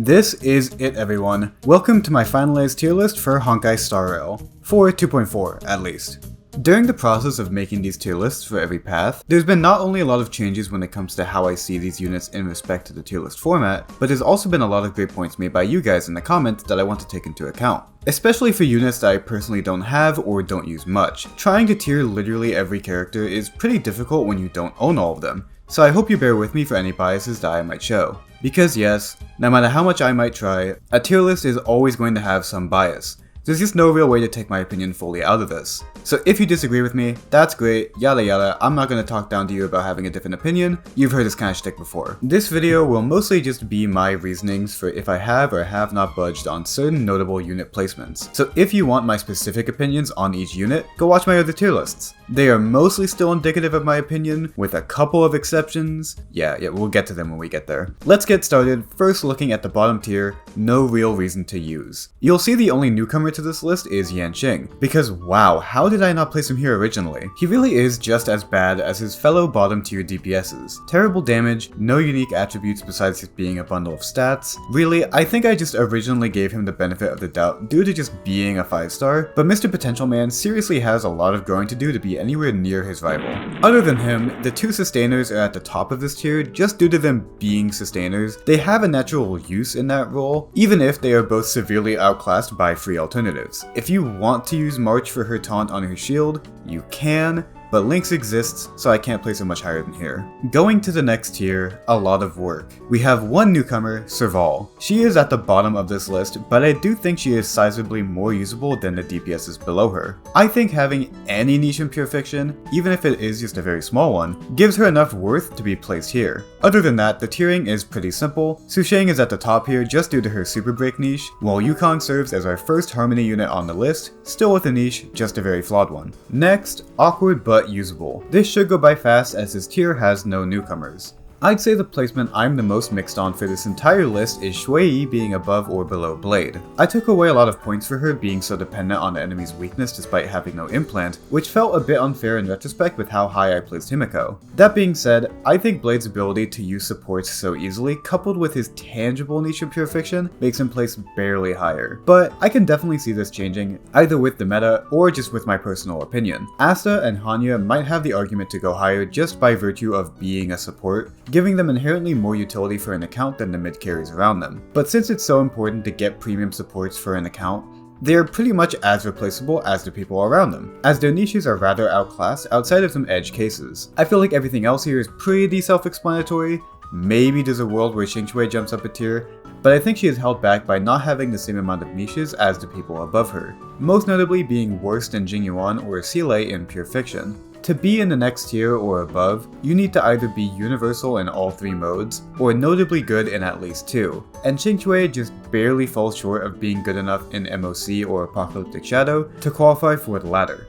This is it, everyone. Welcome to my finalized tier list for Honkai Star Rail, for 2.4 at least. During the process of making these tier lists for every path, there's been not only a lot of changes when it comes to how I see these units in respect to the tier list format, but there's also been a lot of great points made by you guys in the comments that I want to take into account. Especially for units that I personally don't have or don't use much. Trying to tier literally every character is pretty difficult when you don't own all of them, so I hope you bear with me for any biases that I might show. Because yes, no matter how much I might try, a tier list is always going to have some bias. There's just no real way to take my opinion fully out of this. So if you disagree with me, that's great, yada yada, I'm not going to talk down to you about having a different opinion, you've heard this kind of shtick before. This video will mostly just be my reasonings for if I have or have not budged on certain notable unit placements. So if you want my specific opinions on each unit, go watch my other tier lists. They are mostly still indicative of my opinion, with a couple of exceptions. Yeah, we'll get to them when we get there. Let's get started, first looking at the bottom tier, no real reason to use. You'll see the only newcomer to this list is Yanqing, because wow, how did I not place him here originally? He really is just as bad as his fellow bottom tier DPSs. Terrible damage, no unique attributes besides just being a bundle of stats. Really, I think I just originally gave him the benefit of the doubt due to just being a 5-star, but Mr. Potential Man seriously has a lot of growing to do to be anywhere near his rival. Other than him, the two sustainers are at the top of this tier just due to them being sustainers. They have a natural use in that role, even if they are both severely outclassed by free alternatives. If you want to use March for her taunt on her shield, you can, but Lynx exists, so I can't place it much higher than here. Going to the next tier, a lot of work. We have one newcomer, Serval. She is at the bottom of this list, but I do think she is sizably more usable than the DPSs below her. I think having any niche in Pure Fiction, even if it is just a very small one, gives her enough worth to be placed here. Other than that, the tiering is pretty simple. Susheng is at the top here just due to her Super Break niche, while Yukong serves as our first Harmony unit on the list, still with a niche, just a very flawed one. Next, awkward but usable. This should go by fast as this tier has no newcomers. I'd say the placement I'm the most mixed on for this entire list is Shui being above or below Blade. I took away a lot of points for her being so dependent on the enemy's weakness despite having no implant, which felt a bit unfair in retrospect with how high I placed Himiko. That being said, I think Blade's ability to use supports so easily, coupled with his tangible niche in Pure Fiction, makes him placed barely higher. But I can definitely see this changing, either with the meta or just with my personal opinion. Asta and Hanya might have the argument to go higher just by virtue of being a support, giving them inherently more utility for an account than the mid carries around them. But since it's so important to get premium supports for an account, they are pretty much as replaceable as the people around them, as their niches are rather outclassed outside of some edge cases. I feel like everything else here is pretty self-explanatory. Maybe there's a world where Xingque jumps up a tier, but I think she is held back by not having the same amount of niches as the people above her, most notably being worse than Jingyuan or Seeley in Pure Fiction. To be in the next tier or above, you need to either be universal in all 3 modes, or notably good in at least 2, and Xingque just barely falls short of being good enough in MOC or Apocalyptic Shadow to qualify for the latter.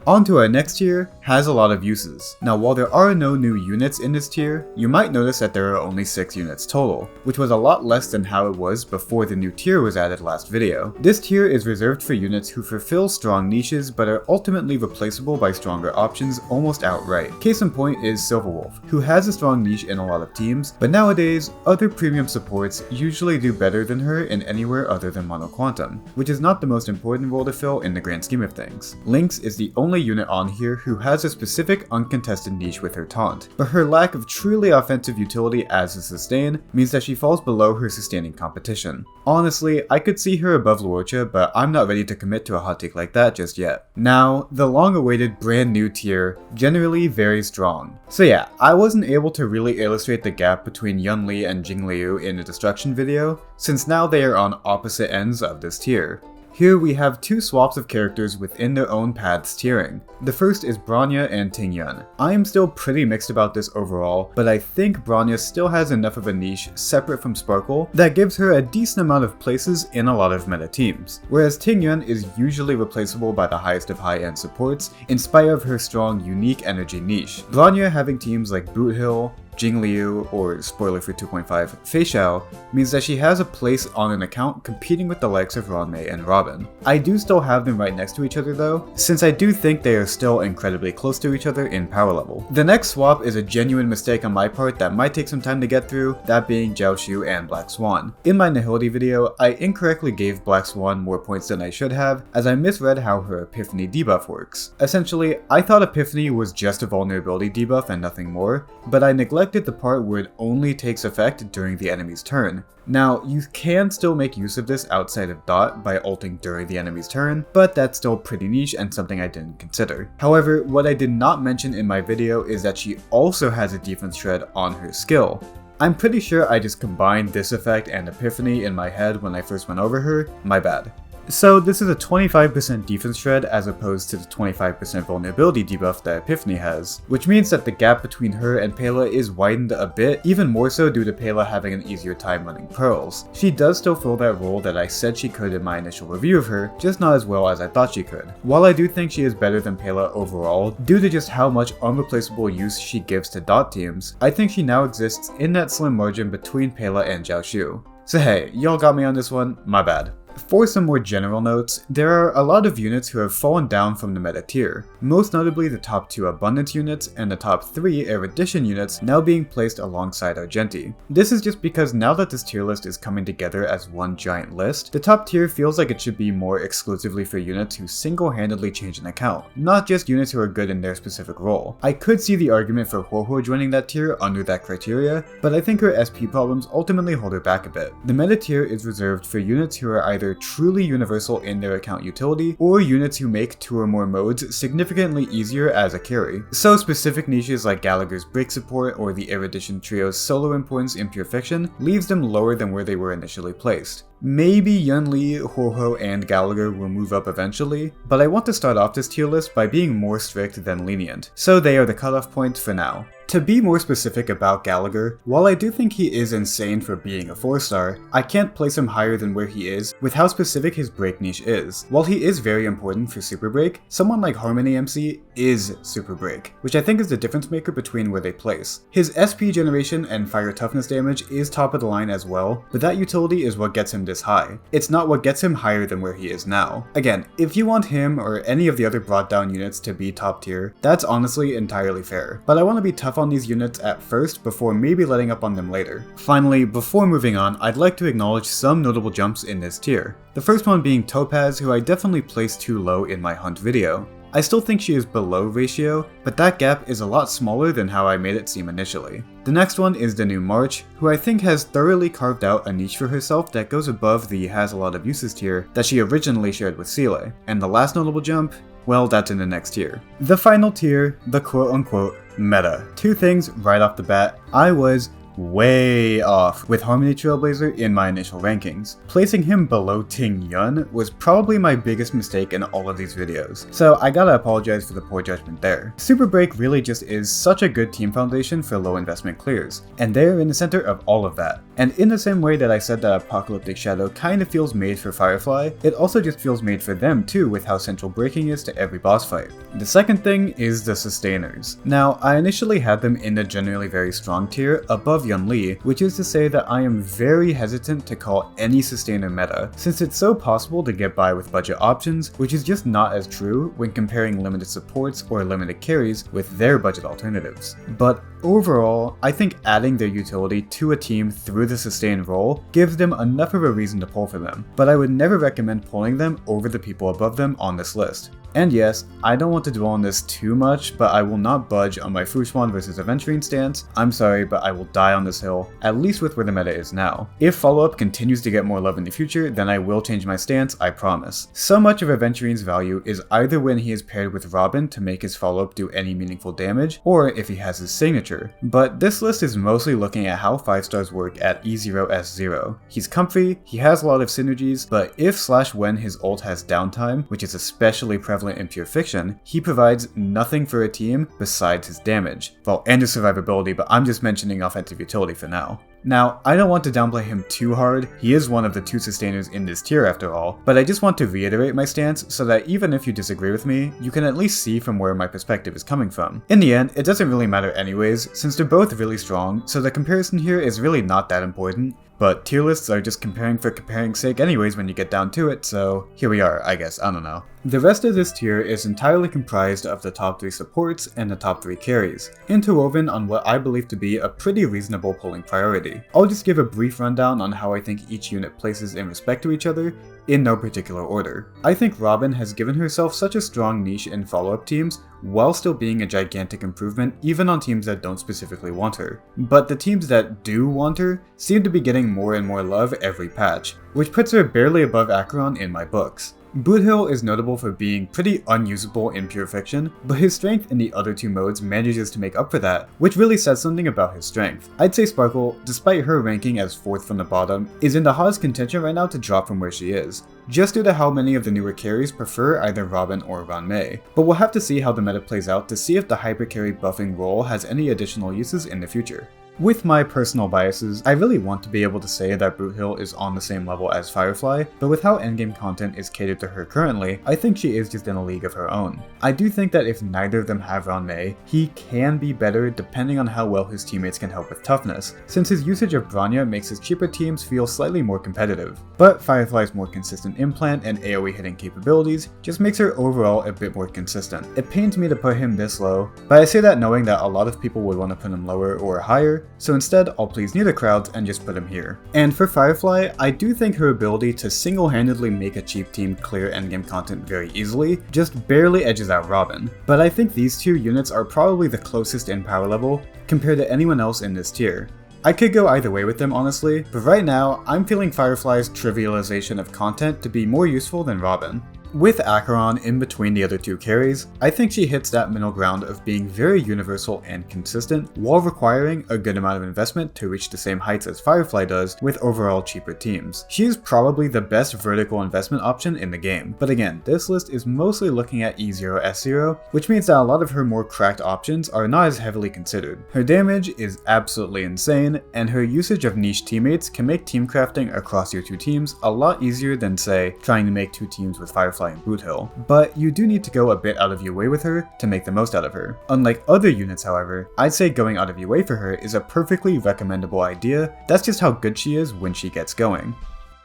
On to our next tier, has a lot of uses. Now while there are no new units in this tier, you might notice that there are only 6 units total, which was a lot less than how it was before the new tier was added last video. This tier is reserved for units who fulfill strong niches but are ultimately replaceable by stronger options almost outright. Case in point is Silverwolf, who has a strong niche in a lot of teams, but nowadays, other premium supports usually do better than her in anywhere other than Mono Quantum, which is not the most important role to fill in the grand scheme of things. Lynx is the only unit on here who has a specific uncontested niche with her taunt, but her lack of truly offensive utility as a sustain means that she falls below her sustaining competition. Honestly, I could see her above Luocha, but I'm not ready to commit to a hot take like that just yet. Now, the long-awaited brand new tier, generally very strong. So yeah, I wasn't able to really illustrate the gap between Yunli and Jingliu in the Destruction video, since now they are on opposite ends of this tier. Here we have 2 swaps of characters within their own paths tiering. The first is Bronya and Tingyun. I am still pretty mixed about this overall, but I think Bronya still has enough of a niche separate from Sparkle that gives her a decent amount of places in a lot of meta teams, whereas Tingyun is usually replaceable by the highest of high-end supports in spite of her strong unique energy niche. Bronya having teams like Boot Hill, Jingliu, or spoiler for 2.5, Fei Xiao, means that she has a place on an account competing with the likes of Ranmei and Robin. I do still have them right next to each other though, since I do think they are still incredibly close to each other in power level. The next swap is a genuine mistake on my part that might take some time to get through, that being Jiaoshu and Black Swan. In my Nihility video, I incorrectly gave Black Swan more points than I should have, as I misread how her Epiphany debuff works. Essentially, I thought Epiphany was just a vulnerability debuff and nothing more, but I neglected the part where it only takes effect during the enemy's turn. Now, you can still make use of this outside of Dot by ulting during the enemy's turn, but that's still pretty niche and something I didn't consider. However, what I did not mention in my video is that she also has a defense shred on her skill. I'm pretty sure I just combined this effect and Epiphany in my head when I first went over her, my bad. So this is a 25% defense shred as opposed to the 25% vulnerability debuff that Epiphany has, which means that the gap between her and Pela is widened a bit, even more so due to Pela having an easier time running pearls. She does still fill that role that I said she could in my initial review of her, just not as well as I thought she could. While I do think she is better than Pela overall, due to just how much unreplaceable use she gives to Dot teams, I think she now exists in that slim margin between Pela and Jiaoshu. So hey, y'all got me on this one, my bad. For some more general notes, there are a lot of units who have fallen down from the meta tier, most notably the top 2 Abundance units and the top 3 Erudition units now being placed alongside Argenti. This is just because now that this tier list is coming together as one giant list, the top tier feels like it should be more exclusively for units who single-handedly change an account, not just units who are good in their specific role. I could see the argument for Huohuo joining that tier under that criteria, but I think her SP problems ultimately hold her back a bit. The meta tier is reserved for units who are either truly universal in their account utility, or units who make 2 or more modes significantly easier as a carry. So specific niches like Gallagher's break support or the Erudition trio's solo importance in Pure Fiction leaves them lower than where they were initially placed. Maybe Yunli, Huohuo, and Gallagher will move up eventually, but I want to start off this tier list by being more strict than lenient, so they are the cutoff points for now. To be more specific about Gallagher, while I do think he is insane for being a 4-star, I can't place him higher than where he is with how specific his break niche is. While he is very important for Super Break, someone like Harmony MC is Super Break, which I think is the difference maker between where they place. His SP generation and fire toughness damage is top of the line as well, but that utility is what gets him this high. It's not what gets him higher than where he is now. Again, if you want him or any of the other brought down units to be top tier, that's honestly entirely fair, but I want to be tough on these units at first before maybe letting up on them later. Finally, before moving on, I'd like to acknowledge some notable jumps in this tier. The first one being Topaz, who I definitely placed too low in my Hunt video. I still think she is below ratio, but that gap is a lot smaller than how I made it seem initially. The next one is the new March, who I think has thoroughly carved out a niche for herself that goes above the has a lot of uses tier that she originally shared with Seele. And the last notable jump, well, that's in the next tier. The final tier, the quote-unquote meta. 2 things right off the bat. I was way off with Harmony Trailblazer in my initial rankings. Placing him below Ting Yun was probably my biggest mistake in all of these videos, so I gotta apologize for the poor judgment there. Super Break really just is such a good team foundation for low investment clears, and they're in the center of all of that. And in the same way that I said that Apocalyptic Shadow kinda feels made for Firefly, it also just feels made for them too with how central breaking is to every boss fight. The second thing is the Sustainers. Now, I initially had them in the generally very strong tier above Yunli, which is to say that I am very hesitant to call any Sustainer meta, since it's so possible to get by with budget options, which is just not as true when comparing limited supports or limited carries with their budget alternatives. But overall, I think adding their utility to a team through the sustain role gives them enough of a reason to pull for them, but I would never recommend pulling them over the people above them on this list. And yes, I don't want to dwell on this too much, but I will not budge on my Fushwan versus Aventurine stance. I'm sorry, but I will die on this hill, at least with where the meta is now. If follow-up continues to get more love in the future, then I will change my stance, I promise. So much of Aventurine's value is either when he is paired with Robin to make his follow-up do any meaningful damage, or if he has his signature. But this list is mostly looking at how 5-stars work at E0S0. He's comfy, he has a lot of synergies, but if/when his ult has downtime, which is especially prevalent in Pure Fiction, he provides nothing for a team besides his damage. Well, and his survivability, but I'm just mentioning offensive utility for now. Now, I don't want to downplay him too hard, he is one of the 2 sustainers in this tier after all, but I just want to reiterate my stance so that even if you disagree with me, you can at least see from where my perspective is coming from. In the end, it doesn't really matter anyways, since they're both really strong, so the comparison here is really not that important. But tier lists are just comparing for comparing's sake anyways when you get down to it, so here we are, I guess, I don't know. The rest of this tier is entirely comprised of the top 3 supports and the top 3 carries, interwoven on what I believe to be a pretty reasonable polling priority. I'll just give a brief rundown on how I think each unit places in respect to each other, in no particular order. I think Robin has given herself such a strong niche in follow-up teams, while still being a gigantic improvement even on teams that don't specifically want her. But the teams that do want her seem to be getting more and more love every patch, which puts her barely above Acheron in my books. Boothill is notable for being pretty unusable in pure fiction, but his strength in the other 2 modes manages to make up for that, which really says something about his strength. I'd say Sparkle, despite her ranking as 4th from the bottom, is in the hottest contention right now to drop from where she is, just due to how many of the newer carries prefer either Robin or Ranmei. But we'll have to see how the meta plays out to see if the hyper carry buffing role has any additional uses in the future. With my personal biases, I really want to be able to say that Boothill is on the same level as Firefly, but with how endgame content is catered to her currently, I think she is just in a league of her own. I do think that if neither of them have Ranmei, he can be better depending on how well his teammates can help with toughness, since his usage of Bronya makes his cheaper teams feel slightly more competitive. But Firefly's more consistent implant and AoE hitting capabilities just makes her overall a bit more consistent. It pains me to put him this low, but I say that knowing that a lot of people would want to put him lower or higher, so instead I'll please neither crowds and just put him here. And for Firefly, I do think her ability to single-handedly make a cheap team clear endgame content very easily just barely edges out Robin. But I think these 2 units are probably the closest in power level compared to anyone else in this tier. I could go either way with them honestly, but right now I'm feeling Firefly's trivialization of content to be more useful than Robin. With Acheron in between the other 2 carries, I think she hits that middle ground of being very universal and consistent while requiring a good amount of investment to reach the same heights as Firefly does with overall cheaper teams. She is probably the best vertical investment option in the game, but again, this list is mostly looking at E0 S0, which means that a lot of her more cracked options are not as heavily considered. Her damage is absolutely insane, and her usage of niche teammates can make team crafting across your 2 teams a lot easier than, say, trying to make 2 teams with Firefly and Boothill, but you do need to go a bit out of your way with her to make the most out of her. Unlike other units however, I'd say going out of your way for her is a perfectly recommendable idea. That's just how good she is when she gets going.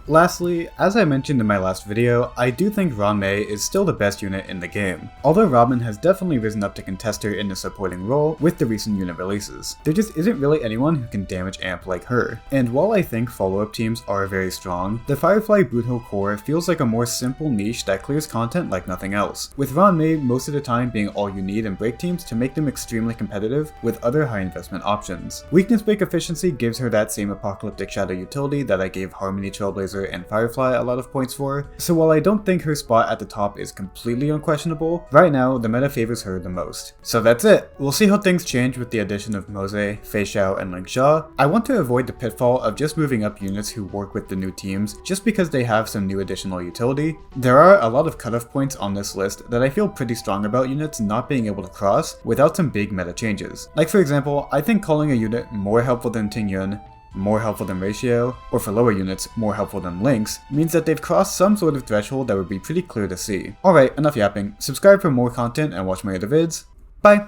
Lastly, as I mentioned in my last video, I do think Ranmei is still the best unit in the game, although Robin has definitely risen up to contest her in the supporting role with the recent unit releases. There just isn't really anyone who can damage amp like her, and while I think follow-up teams are very strong, the Firefly Boothill core feels like a more simple niche that clears content like nothing else, with Ranmei most of the time being all you need in break teams to make them extremely competitive with other high investment options. Weakness break efficiency gives her that same apocalyptic shadow utility that I gave Harmony Trailblazer and Firefly a lot of points for, so while I don't think her spot at the top is completely unquestionable, right now the meta favors her the most. So that's it. We'll see how things change with the addition of Mose, Fei Xiao, and Ling Xia. I want to avoid the pitfall of just moving up units who work with the new teams just because they have some new additional utility. There are a lot of cutoff points on this list that I feel pretty strong about units not being able to cross without some big meta changes. Like for example, I think calling a unit more helpful than Tingyun, more helpful than Ratio, or for lower units, more helpful than Lynx, means that they've crossed some sort of threshold that would be pretty clear to see. Alright, enough yapping. Subscribe for more content and watch my other vids. Bye!